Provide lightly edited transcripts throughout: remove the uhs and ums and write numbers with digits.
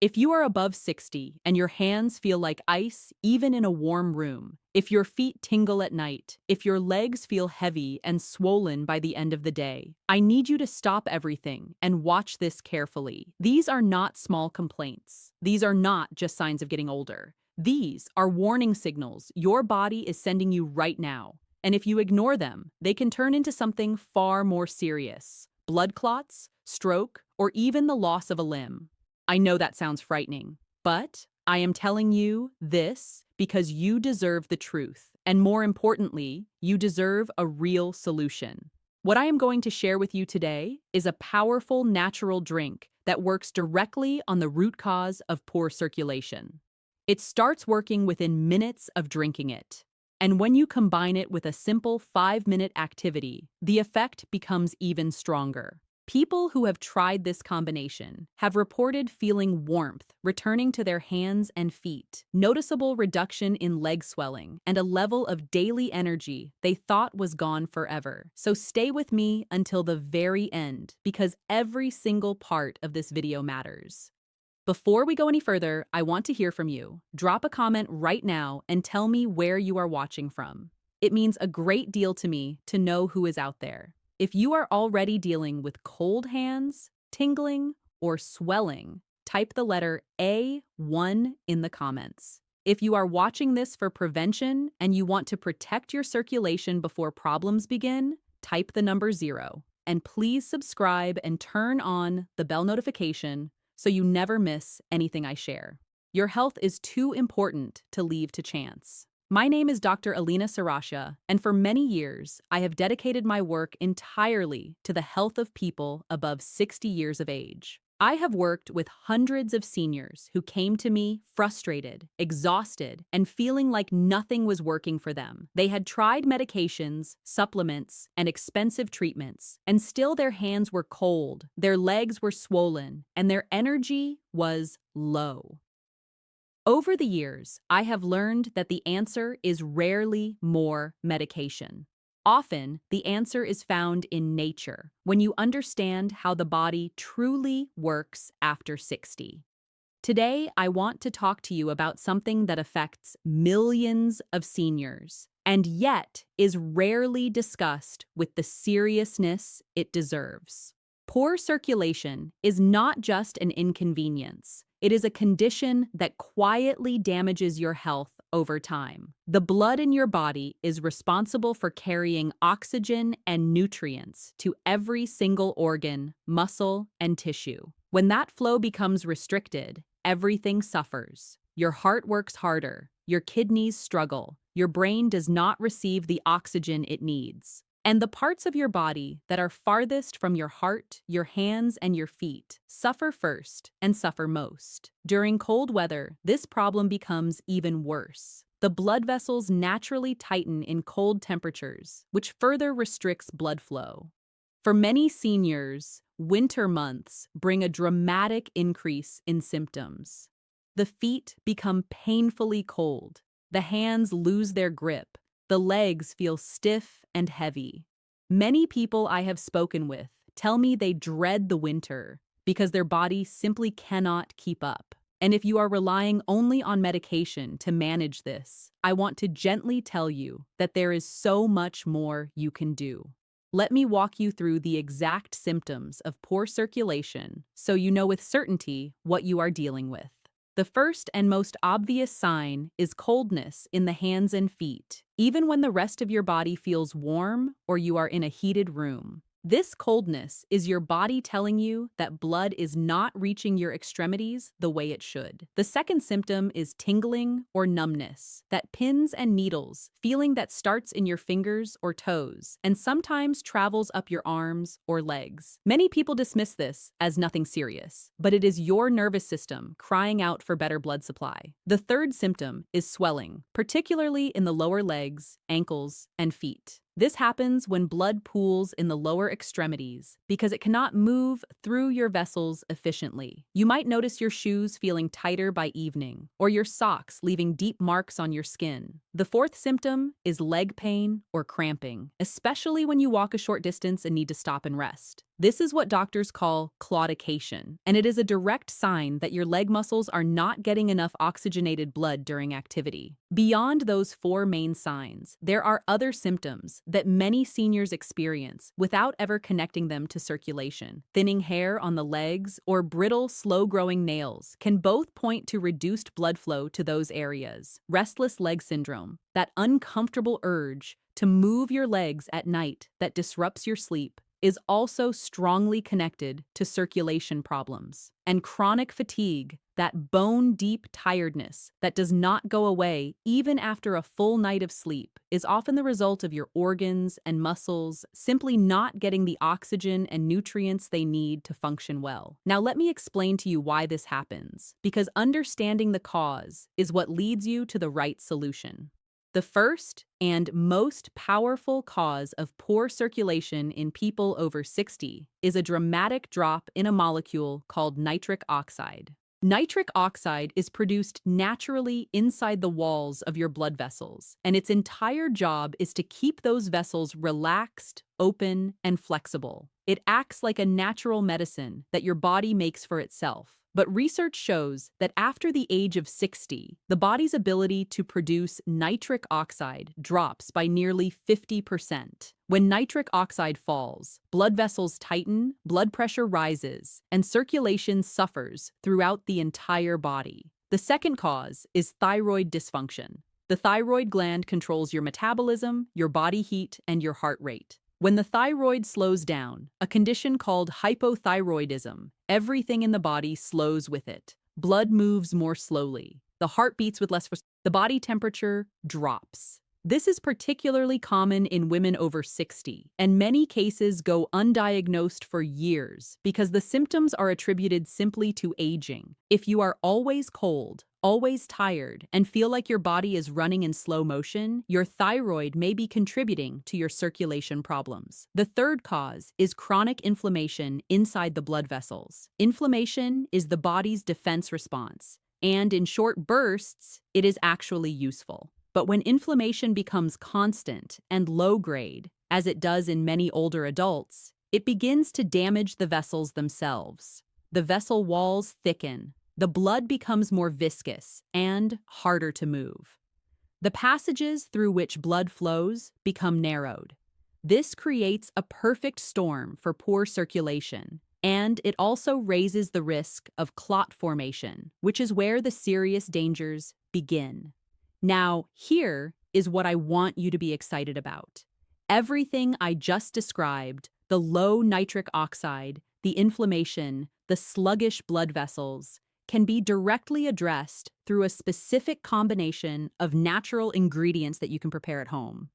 If you are above 60 and your hands feel like ice even in a warm room, if your feet tingle at night, if your legs feel heavy and swollen by the end of the day, I need you to stop everything and watch this carefully. These are not small complaints. These are not just signs of getting older. These are warning signals your body is sending you right now. And if you ignore them, they can turn into something far more serious: blood clots, stroke, or even the loss of a limb. I know that sounds frightening, but I am telling you this because you deserve the truth. And more importantly, you deserve a real solution. What I am going to share with you today is a powerful natural drink that works directly on the root cause of poor circulation. It starts working within minutes of drinking it. And when you combine it with a simple 5-minute activity, the effect becomes even stronger. People who have tried this combination have reported feeling warmth returning to their hands and feet, noticeable reduction in leg swelling, and a level of daily energy they thought was gone forever. So stay with me until the very end, because every single part of this video matters. Before we go any further, I want to hear from you. Drop a comment right now and tell me where you are watching from. It means a great deal to me to know who is out there. If you are already dealing with cold hands, tingling, or swelling, type the letter A1 in the comments. If you are watching this for prevention and you want to protect your circulation before problems begin, type the number 0. And please subscribe and turn on the bell notification so you never miss anything I share. Your health is too important to leave to chance. My name is Dr. Alina Sarasha, and for many years, I have dedicated my work entirely to the health of people above 60 years of age. I have worked with hundreds of seniors who came to me frustrated, exhausted, and feeling like nothing was working for them. They had tried medications, supplements, and expensive treatments, and still their hands were cold, their legs were swollen, and their energy was low. Over the years, I have learned that the answer is rarely more medication. Often, the answer is found in nature, when you understand how the body truly works after 60. Today, I want to talk to you about something that affects millions of seniors, and yet is rarely discussed with the seriousness it deserves. Poor circulation is not just an inconvenience. It is a condition that quietly damages your health over time. The blood in your body is responsible for carrying oxygen and nutrients to every single organ, muscle, and tissue. When that flow becomes restricted, everything suffers. Your heart works harder, your kidneys struggle, your brain does not receive the oxygen it needs. And the parts of your body that are farthest from your heart, your hands, and your feet suffer first and suffer most. During cold weather, this problem becomes even worse. The blood vessels naturally tighten in cold temperatures, which further restricts blood flow. For many seniors, winter months bring a dramatic increase in symptoms. The feet become painfully cold, the hands lose their grip, the legs feel stiff and heavy. Many people I have spoken with tell me they dread the winter because their body simply cannot keep up. And if you are relying only on medication to manage this, I want to gently tell you that there is so much more you can do. Let me walk you through the exact symptoms of poor circulation so you know with certainty what you are dealing with. The first and most obvious sign is coldness in the hands and feet, even when the rest of your body feels warm or you are in a heated room. This coldness is your body telling you that blood is not reaching your extremities the way it should. The second symptom is tingling or numbness, that pins and needles, feeling that starts in your fingers or toes, and sometimes travels up your arms or legs. Many people dismiss this as nothing serious, but it is your nervous system crying out for better blood supply. The third symptom is swelling, particularly in the lower legs, ankles, and feet. This happens when blood pools in the lower extremities because it cannot move through your vessels efficiently. You might notice your shoes feeling tighter by evening, or your socks leaving deep marks on your skin. The fourth symptom is leg pain or cramping, especially when you walk a short distance and need to stop and rest. This is what doctors call claudication, and it is a direct sign that your leg muscles are not getting enough oxygenated blood during activity. Beyond those four main signs, there are other symptoms that many seniors experience without ever connecting them to circulation. Thinning hair on the legs or brittle, slow-growing nails can both point to reduced blood flow to those areas. Restless leg syndrome, that uncomfortable urge to move your legs at night that disrupts your sleep, is also strongly connected to circulation problems. And chronic fatigue, that bone-deep tiredness that does not go away even after a full night of sleep, is often the result of your organs and muscles simply not getting the oxygen and nutrients they need to function well. Now let me explain to you why this happens, because understanding the cause is what leads you to the right solution. The first and most powerful cause of poor circulation in people over 60 is a dramatic drop in a molecule called nitric oxide. Nitric oxide is produced naturally inside the walls of your blood vessels, and its entire job is to keep those vessels relaxed, open, and flexible. It acts like a natural medicine that your body makes for itself. But research shows that after the age of 60, the body's ability to produce nitric oxide drops by nearly 50%. When nitric oxide falls, blood vessels tighten, blood pressure rises, and circulation suffers throughout the entire body. The second cause is thyroid dysfunction. The thyroid gland controls your metabolism, your body heat, and your heart rate. When the thyroid slows down, a condition called hypothyroidism, everything in the body slows with it. Blood moves more slowly. The heart beats with less force. The body temperature drops. This is particularly common in women over 60, and many cases go undiagnosed for years because the symptoms are attributed simply to aging. If you are always cold, always tired, and feel like your body is running in slow motion, your thyroid may be contributing to your circulation problems. The third cause is chronic inflammation inside the blood vessels. Inflammation is the body's defense response, and in short bursts, it is actually useful. But when inflammation becomes constant and low-grade, as it does in many older adults, it begins to damage the vessels themselves. The vessel walls thicken, the blood becomes more viscous and harder to move. The passages through which blood flows become narrowed. This creates a perfect storm for poor circulation, and it also raises the risk of clot formation, which is where the serious dangers begin. Now, here is what I want you to be excited about. Everything I just described, the low nitric oxide, the inflammation, the sluggish blood vessels, can be directly addressed through a specific combination of natural ingredients that you can prepare at home.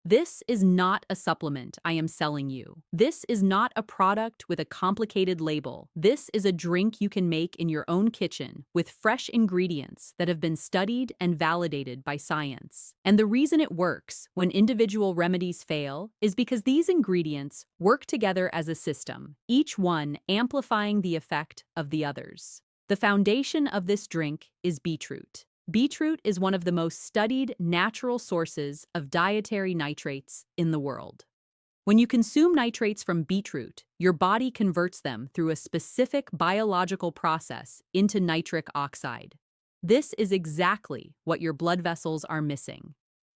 This is not a supplement I am selling you. This is not a product with a complicated label. This is a drink you can make in your own kitchen with fresh ingredients that have been studied and validated by science. And the reason it works when individual remedies fail is because these ingredients work together as a system, each one amplifying the effect of the others. The foundation of this drink is beetroot. Beetroot is one of the most studied natural sources of dietary nitrates in the world. When you consume nitrates from beetroot, your body converts them through a specific biological process into nitric oxide. This is exactly what your blood vessels are missing.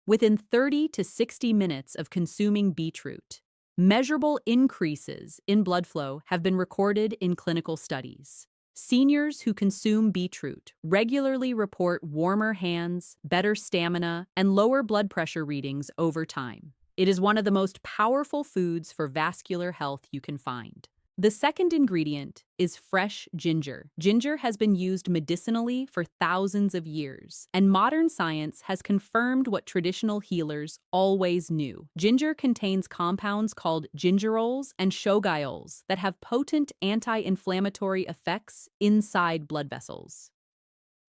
Within 30 to 60 minutes of consuming beetroot, measurable increases in blood flow have been recorded in clinical studies. Seniors who consume beetroot regularly report warmer hands, better stamina, and lower blood pressure readings over time. It is one of the most powerful foods for vascular health you can find. The second ingredient is fresh ginger. Ginger has been used medicinally for thousands of years, and modern science has confirmed what traditional healers always knew. Ginger contains compounds called gingerols and shogiols that have potent anti-inflammatory effects inside blood vessels.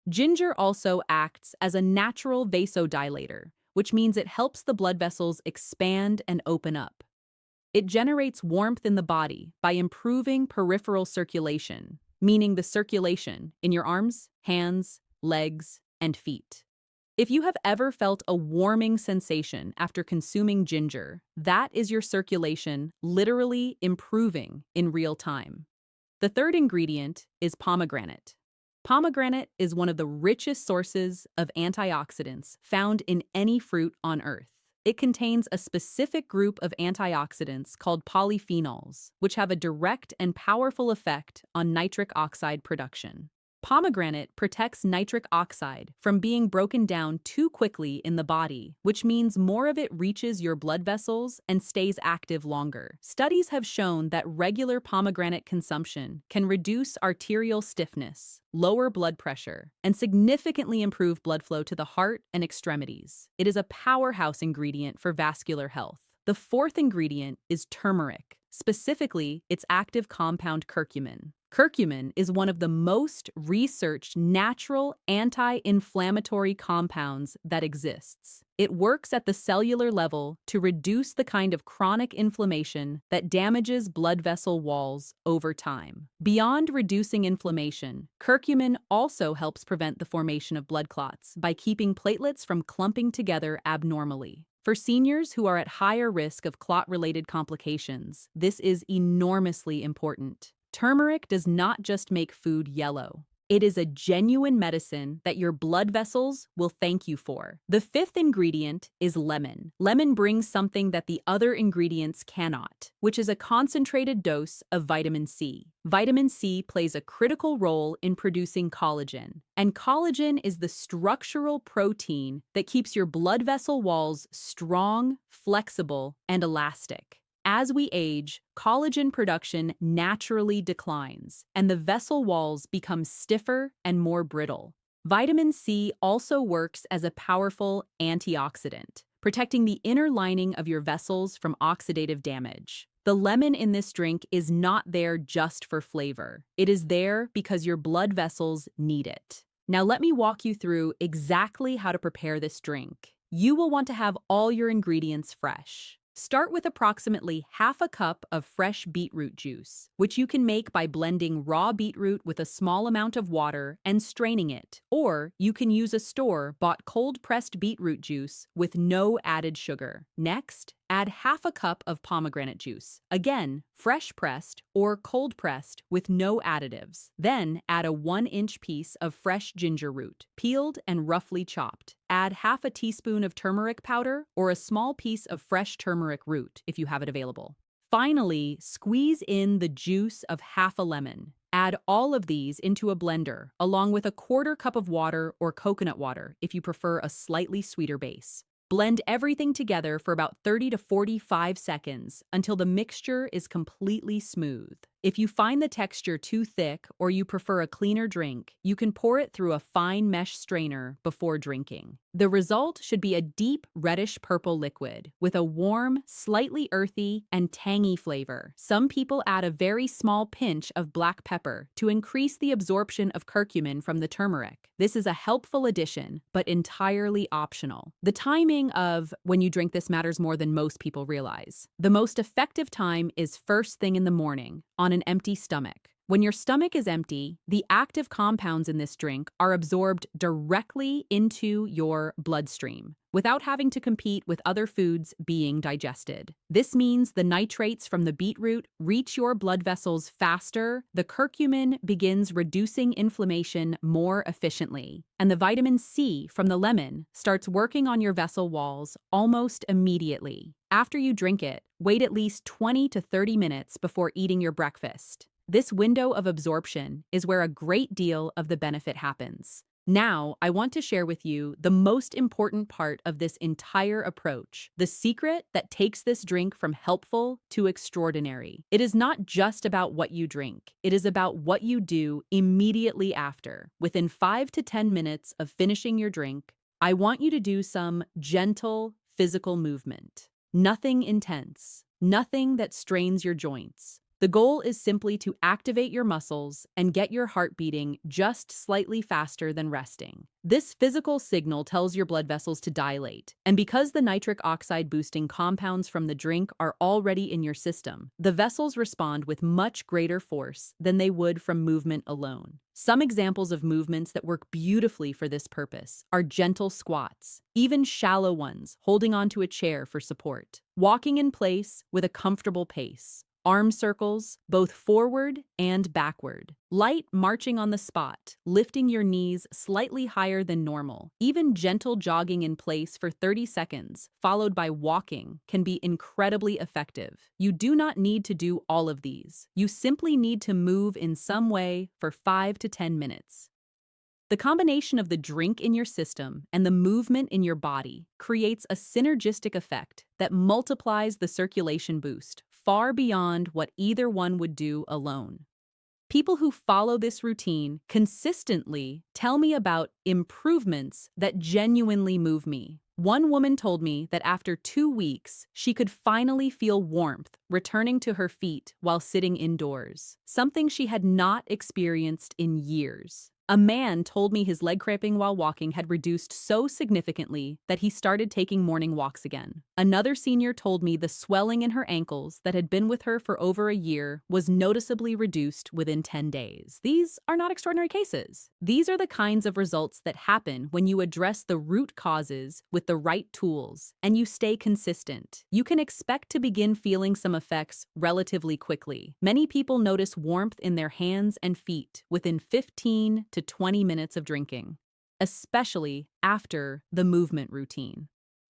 Ginger also acts as a natural vasodilator, which means it helps the blood vessels expand and open up. It generates warmth in the body by improving peripheral circulation, meaning the circulation in your arms, hands, legs, and feet. If you have ever felt a warming sensation after consuming ginger, that is your circulation literally improving in real time. The third ingredient is pomegranate. Pomegranate is one of the richest sources of antioxidants found in any fruit on Earth. It contains a specific group of antioxidants called polyphenols, which have a direct and powerful effect on nitric oxide production. Pomegranate protects nitric oxide from being broken down too quickly in the body, which means more of it reaches your blood vessels and stays active longer. Studies have shown that regular pomegranate consumption can reduce arterial stiffness, lower blood pressure, and significantly improve blood flow to the heart and extremities. It is a powerhouse ingredient for vascular health. The fourth ingredient is turmeric, specifically its active compound curcumin. Curcumin is one of the most researched natural anti-inflammatory compounds that exists. It works at the cellular level to reduce the kind of chronic inflammation that damages blood vessel walls over time. Beyond reducing inflammation, curcumin also helps prevent the formation of blood clots by keeping platelets from clumping together abnormally. For seniors who are at higher risk of clot-related complications, this is enormously important. Turmeric does not just make food yellow. It is a genuine medicine that your blood vessels will thank you for. The fifth ingredient is lemon. Lemon brings something that the other ingredients cannot, which is a concentrated dose of vitamin C. Vitamin C plays a critical role in producing collagen, and collagen is the structural protein that keeps your blood vessel walls strong, flexible, and elastic. As we age, collagen production naturally declines, and the vessel walls become stiffer and more brittle. Vitamin C also works as a powerful antioxidant, protecting the inner lining of your vessels from oxidative damage. The lemon in this drink is not there just for flavor. It is there because your blood vessels need it. Now let me walk you through exactly how to prepare this drink. You will want to have all your ingredients fresh. Start with approximately half a cup of fresh beetroot juice, which you can make by blending raw beetroot with a small amount of water and straining it. Or you can use a store-bought cold-pressed beetroot juice with no added sugar. Next, add half a cup of pomegranate juice, again, fresh pressed or cold pressed with no additives. Then add a 1-inch piece of fresh ginger root, peeled and roughly chopped. Add half a teaspoon of turmeric powder or a small piece of fresh turmeric root if you have it available. Finally, squeeze in the juice of half a lemon. Add all of these into a blender, along with a 1/4 cup of water or coconut water if you prefer a slightly sweeter base. Blend everything together for about 30 to 45 seconds until the mixture is completely smooth. If you find the texture too thick or you prefer a cleaner drink, you can pour it through a fine mesh strainer before drinking. The result should be a deep reddish-purple liquid with a warm, slightly earthy, and tangy flavor. Some people add a very small pinch of black pepper to increase the absorption of curcumin from the turmeric. This is a helpful addition, but entirely optional. The timing of when you drink this matters more than most people realize. The most effective time is first thing in the morning, on an empty stomach. When your stomach is empty, the active compounds in this drink are absorbed directly into your bloodstream, without having to compete with other foods being digested. This means the nitrates from the beetroot reach your blood vessels faster, the curcumin begins reducing inflammation more efficiently, and the vitamin C from the lemon starts working on your vessel walls almost immediately. After you drink it, wait at least 20 to 30 minutes before eating your breakfast. This window of absorption is where a great deal of the benefit happens. Now, I want to share with you the most important part of this entire approach, the secret that takes this drink from helpful to extraordinary. It is not just about what you drink. It is about what you do immediately after. Within 5 to 10 minutes of finishing your drink, I want you to do some gentle physical movement. Nothing intense. Nothing that strains your joints. The goal is simply to activate your muscles and get your heart beating just slightly faster than resting. This physical signal tells your blood vessels to dilate, and because the nitric oxide boosting compounds from the drink are already in your system, the vessels respond with much greater force than they would from movement alone. Some examples of movements that work beautifully for this purpose are gentle squats, even shallow ones, holding onto a chair for support, walking in place with a comfortable pace, arm circles, both forward and backward, light marching on the spot, lifting your knees slightly higher than normal, even gentle jogging in place for 30 seconds, followed by walking, can be incredibly effective. You do not need to do all of these. You simply need to move in some way for 5 to 10 minutes. The combination of the drink in your system and the movement in your body creates a synergistic effect that multiplies the circulation boost far beyond what either one would do alone. People who follow this routine consistently tell me about improvements that genuinely move me. One woman told me that after 2 weeks, she could finally feel warmth returning to her feet while sitting indoors, something she had not experienced in years. A man told me his leg cramping while walking had reduced so significantly that he started taking morning walks again. Another senior told me the swelling in her ankles that had been with her for over a year was noticeably reduced within 10 days. These are not extraordinary cases. These are the kinds of results that happen when you address the root causes with the right tools and you stay consistent. You can expect to begin feeling some effects relatively quickly. Many people notice warmth in their hands and feet within 15 to 20 minutes of drinking, especially after the movement routine.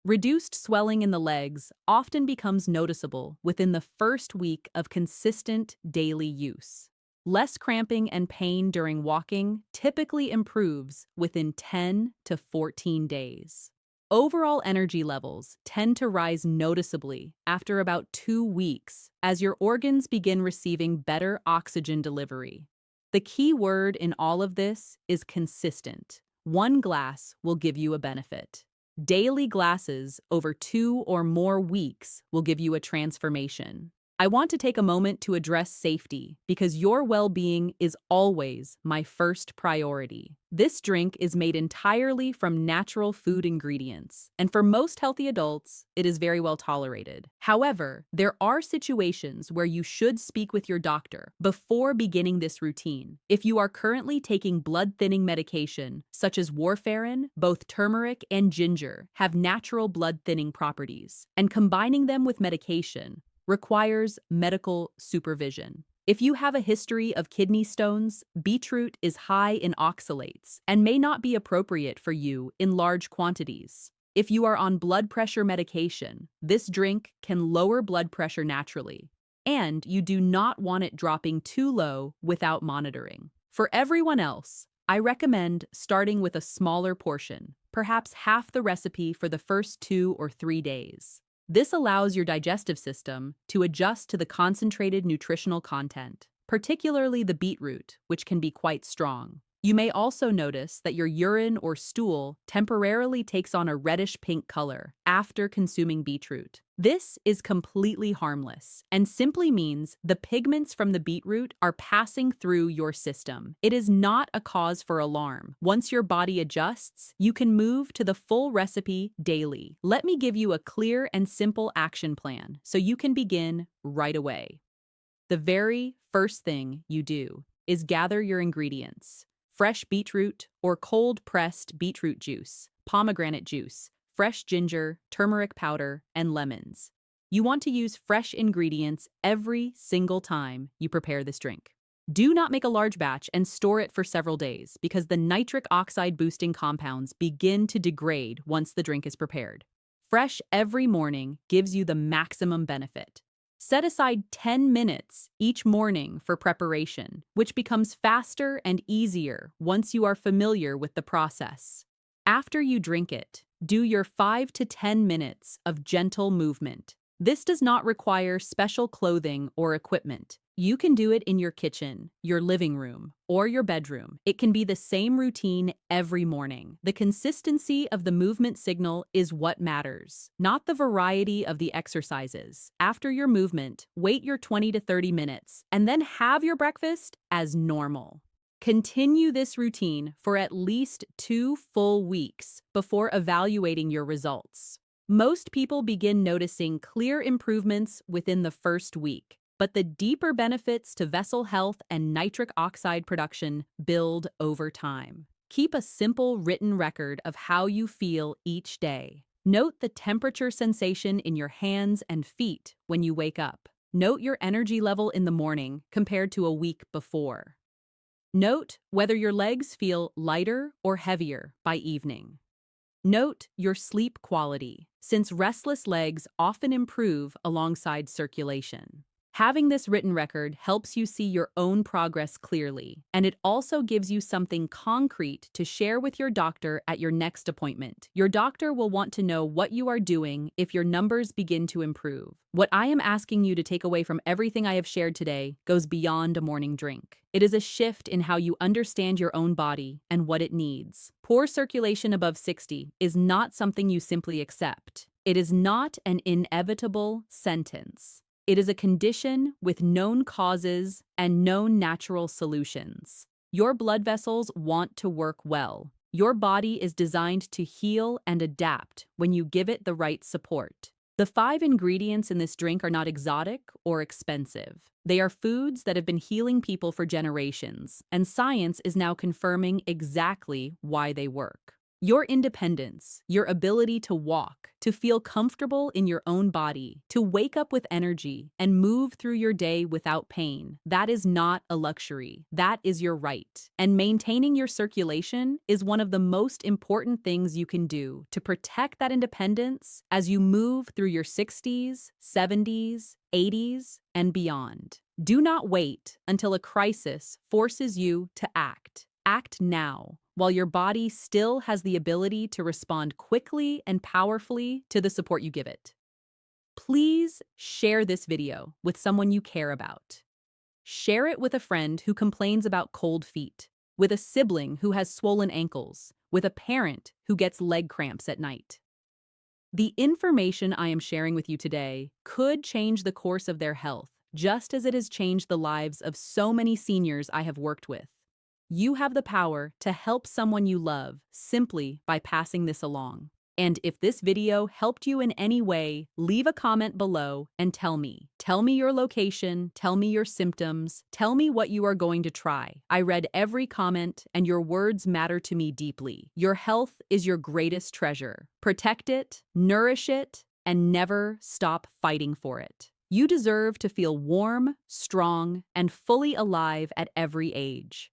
Reduced swelling in the legs often becomes noticeable within the first week of consistent daily use. Less cramping and pain during walking typically improves within 10 to 14 days. Overall energy levels tend to rise noticeably after about 2 weeks as your organs begin receiving better oxygen delivery. The key word in all of this is consistent. One glass will give you a benefit. Daily glasses over 2 or more weeks will give you a transformation. I want to take a moment to address safety because your well-being is always my first priority. This drink is made entirely from natural food ingredients, and for most healthy adults, it is very well tolerated. However, there are situations where you should speak with your doctor before beginning this routine. If you are currently taking blood-thinning medication, such as warfarin, both turmeric and ginger have natural blood-thinning properties, and combining them with medication requires medical supervision. If you have a history of kidney stones, beetroot is high in oxalates and may not be appropriate for you in large quantities. If you are on blood pressure medication, this drink can lower blood pressure naturally, and you do not want it dropping too low without monitoring. For everyone else, I recommend starting with a smaller portion, perhaps half the recipe for the first 2 or 3 days. This allows your digestive system to adjust to the concentrated nutritional content, particularly the beetroot, which can be quite strong. You may also notice that your urine or stool temporarily takes on a reddish-pink color after consuming beetroot. This is completely harmless and simply means the pigments from the beetroot are passing through your system. It is not a cause for alarm. Once your body adjusts, you can move to the full recipe daily. Let me give you a clear and simple action plan so you can begin right away. The very first thing you do is gather your ingredients: fresh beetroot or cold-pressed beetroot juice, pomegranate juice, fresh ginger, turmeric powder, and lemons. You want to use fresh ingredients every single time you prepare this drink. Do not make a large batch and store it for several days because the nitric oxide boosting compounds begin to degrade once the drink is prepared. Fresh every morning gives you the maximum benefit. Set aside 10 minutes each morning for preparation, which becomes faster and easier once you are familiar with the process. After you drink it, do your 5 to 10 minutes of gentle movement. This does not require special clothing or equipment. You can do it in your kitchen, your living room, or your bedroom. It can be the same routine every morning. The consistency of the movement signal is what matters, not the variety of the exercises. After your movement, wait your 20 to 30 minutes and then have your breakfast as normal. Continue this routine for at least 2 full weeks before evaluating your results. Most people begin noticing clear improvements within the first week, but the deeper benefits to vessel health and nitric oxide production build over time. Keep a simple written record of how you feel each day. Note the temperature sensation in your hands and feet when you wake up. Note your energy level in the morning compared to a week before. Note whether your legs feel lighter or heavier by evening. Note your sleep quality, since restless legs often improve alongside circulation. Having this written record helps you see your own progress clearly, and it also gives you something concrete to share with your doctor at your next appointment. Your doctor will want to know what you are doing if your numbers begin to improve. What I am asking you to take away from everything I have shared today goes beyond a morning drink. It is a shift in how you understand your own body and what it needs. Poor circulation above 60 is not something you simply accept. It is not an inevitable sentence. It is a condition with known causes and known natural solutions. Your blood vessels want to work well. Your body is designed to heal and adapt when you give it the right support. The 5 ingredients in this drink are not exotic or expensive. They are foods that have been healing people for generations, and science is now confirming exactly why they work. Your independence, your ability to walk, to feel comfortable in your own body, to wake up with energy and move through your day without pain, that is not a luxury. That is your right. And maintaining your circulation is one of the most important things you can do to protect that independence as you move through your 60s, 70s, 80s, and beyond. Do not wait until a crisis forces you to act. Act now, while your body still has the ability to respond quickly and powerfully to the support you give it. Please share this video with someone you care about. Share it with a friend who complains about cold feet, with a sibling who has swollen ankles, with a parent who gets leg cramps at night. The information I am sharing with you today could change the course of their health, just as it has changed the lives of so many seniors I have worked with. You have the power to help someone you love simply by passing this along. And if this video helped you in any way, leave a comment below and tell me. Tell me your location, tell me your symptoms, tell me what you are going to try. I read every comment, and your words matter to me deeply. Your health is your greatest treasure. Protect it, nourish it, and never stop fighting for it. You deserve to feel warm, strong, and fully alive at every age.